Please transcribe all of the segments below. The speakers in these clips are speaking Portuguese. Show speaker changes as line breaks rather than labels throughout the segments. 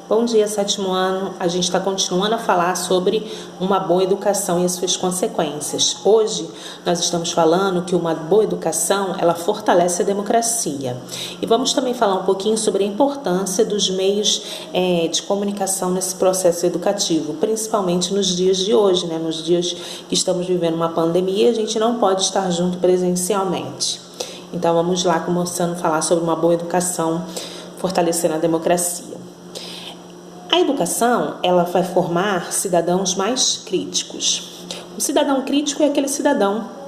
Bom dia, sétimo ano. A gente está continuando a falar sobre uma boa educação e as suas consequências. Hoje, nós estamos falando que uma boa educação, ela fortalece a democracia. E vamos também falar um pouquinho sobre a importância dos meios de comunicação nesse processo educativo, principalmente nos dias de hoje, né? Nos dias que estamos vivendo uma pandemia, a gente não pode estar junto presencialmente. Então, vamos lá começando a falar sobre uma boa educação, fortalecendo a democracia. A educação, ela vai formar cidadãos mais críticos. O cidadão crítico é aquele cidadão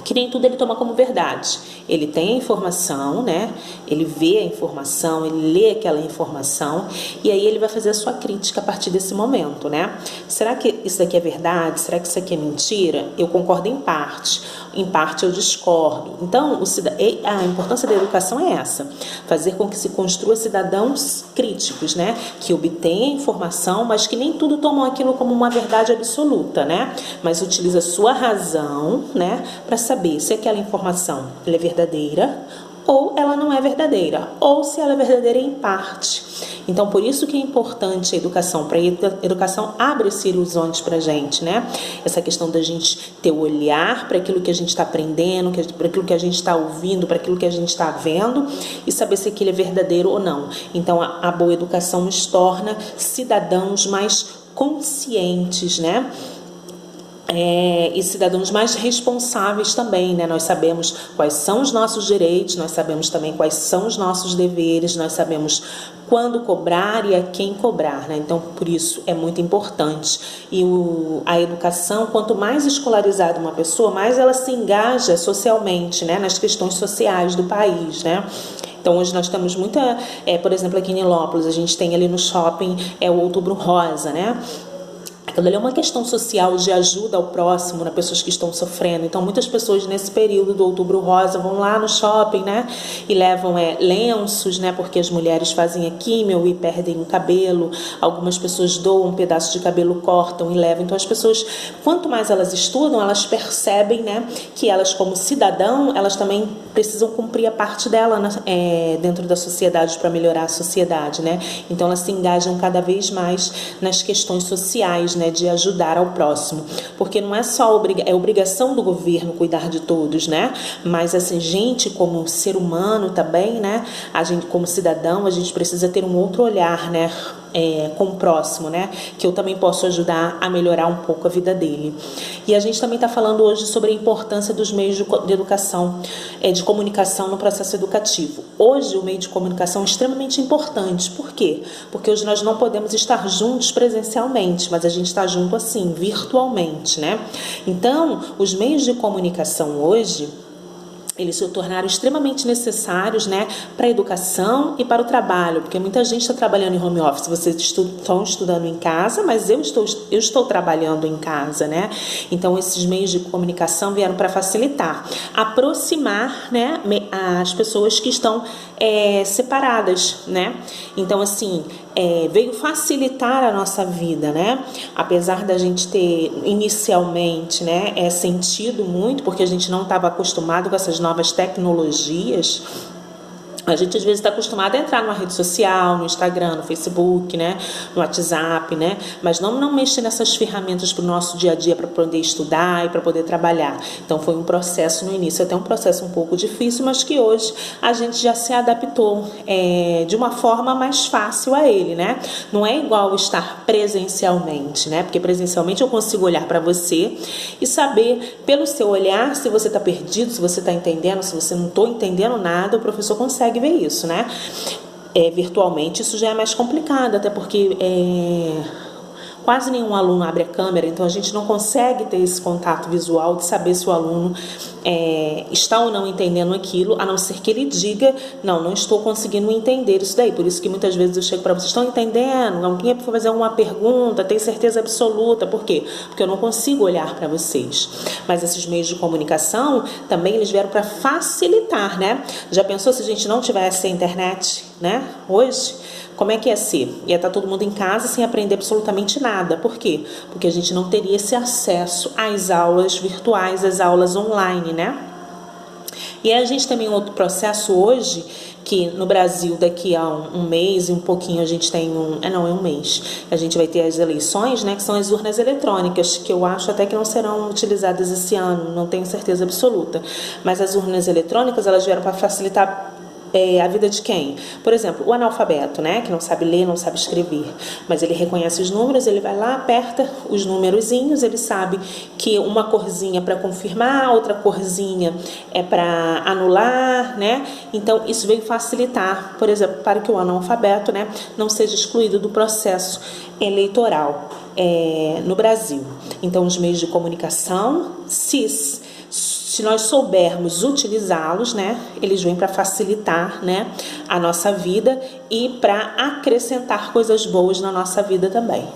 que nem tudo ele toma como verdade. Ele tem a informação, né? Ele vê a informação, ele lê aquela informação e aí ele vai fazer a sua crítica a partir desse momento, né? Será que isso aqui é verdade? Será que isso aqui é mentira? Eu concordo em parte eu discordo. Então, a importância da educação é essa, fazer com que se construa cidadãos críticos, né? Que obtenham a informação, mas que nem tudo tomam aquilo como uma verdade absoluta, né? Mas utiliza a sua razão, né? Para saber se aquela informação ela é verdadeira ou ela não é verdadeira, ou se ela é verdadeira em parte. Então, por isso que é importante a educação, para a educação abre esses horizontes para a gente, né? Essa questão da gente ter o olhar para aquilo que a gente está aprendendo, para aquilo que a gente está ouvindo, para aquilo que a gente está vendo e saber se aquilo é verdadeiro ou não. Então, a boa educação nos torna cidadãos mais conscientes, né? E cidadãos mais responsáveis também, né? Nós sabemos quais são os nossos direitos, nós sabemos também quais são os nossos deveres, nós sabemos quando cobrar e a quem cobrar, né? Então, por isso é muito importante. E a educação, quanto mais escolarizada uma pessoa, mais ela se engaja socialmente, né? Nas questões sociais do país, né? Então, hoje nós temos muita, por exemplo, aqui em Nilópolis, a gente tem ali no shopping o Outubro Rosa, né? Aquilo ali é uma questão social de ajuda ao próximo, né? Pessoas que estão sofrendo. Então, muitas pessoas nesse período do Outubro Rosa vão lá no shopping, né? E levam lenços, né? Porque as mulheres fazem a químio e perdem o cabelo. Algumas pessoas doam um pedaço de cabelo, cortam e levam. Então, as pessoas, quanto mais elas estudam, elas percebem, né? Que elas, como cidadão, elas também precisam cumprir a parte dela dentro da sociedade para melhorar a sociedade, né? Então, elas se engajam cada vez mais nas questões sociais, né, de ajudar ao próximo, porque não é só obrigação do governo cuidar de todos, né? Mas assim, gente como ser humano também, né? A gente como cidadão, a gente precisa ter um outro olhar, né? Com o próximo, né? Que eu também posso ajudar a melhorar um pouco a vida dele. E a gente também está falando hoje sobre a importância dos meios de educação, de comunicação no processo educativo. Hoje o meio de comunicação é extremamente importante. Por quê? Porque hoje nós não podemos estar juntos presencialmente, mas a gente está junto assim, virtualmente, né? Então, os meios de comunicação hoje, eles se tornaram extremamente necessários, né, para a educação e para o trabalho, porque muita gente está trabalhando em home office, vocês estão estudando em casa, mas eu estou trabalhando em casa, né? Então, esses meios de comunicação vieram para facilitar, aproximar, né, as pessoas que estão separadas, né? Então, assim, veio facilitar a nossa vida, né? Apesar da gente ter inicialmente, né, sentido muito, porque a gente não estava acostumado com essas novas tecnologias. A gente às vezes está acostumado a entrar numa rede social, no Instagram, no Facebook, né, no WhatsApp, né, mas não mexer nessas ferramentas para o nosso dia a dia para poder estudar e para poder trabalhar. Então foi um processo no início, até um processo um pouco difícil, mas que hoje a gente já se adaptou de uma forma mais fácil a ele, né? Não é igual estar presencialmente, né? Porque presencialmente eu consigo olhar para você e saber pelo seu olhar se você está perdido, se você está entendendo, se você não está entendendo nada, o professor consegue ver isso, né? Virtualmente isso já é mais complicado, até porque quase nenhum aluno abre a câmera, então a gente não consegue ter esse contato visual de saber se o aluno está ou não entendendo aquilo, a não ser que ele diga, não estou conseguindo entender isso daí. Por isso que muitas vezes eu chego para vocês, estão entendendo? Alguém for fazer alguma pergunta, tem certeza absoluta. Por quê? Porque eu não consigo olhar para vocês. Mas esses meios de comunicação também eles vieram para facilitar, né? Já pensou se a gente não tivesse a internet, né? Hoje, como é que ia ser? Ia estar todo mundo em casa sem aprender absolutamente nada. Por quê? Porque a gente não teria esse acesso às aulas virtuais, às aulas online, né? E a gente também outro processo hoje, que no Brasil daqui a um mês e um pouquinho a gente tem um mês, a gente vai ter as eleições, né, que são as urnas eletrônicas, que eu acho até que não serão utilizadas esse ano, não tenho certeza absoluta, mas as urnas eletrônicas, elas vieram para facilitar a vida de quem? Por exemplo, o analfabeto, né, que não sabe ler, não sabe escrever, mas ele reconhece os números, ele vai lá, aperta os numerozinhos, ele sabe que uma corzinha para confirmar, outra corzinha é para anular, né? Então, isso veio facilitar, por exemplo, para que o analfabeto, né, não seja excluído do processo eleitoral no Brasil. Então, os meios de comunicação, se nós soubermos utilizá-los, né, eles vêm para facilitar, né, a nossa vida e para acrescentar coisas boas na nossa vida também.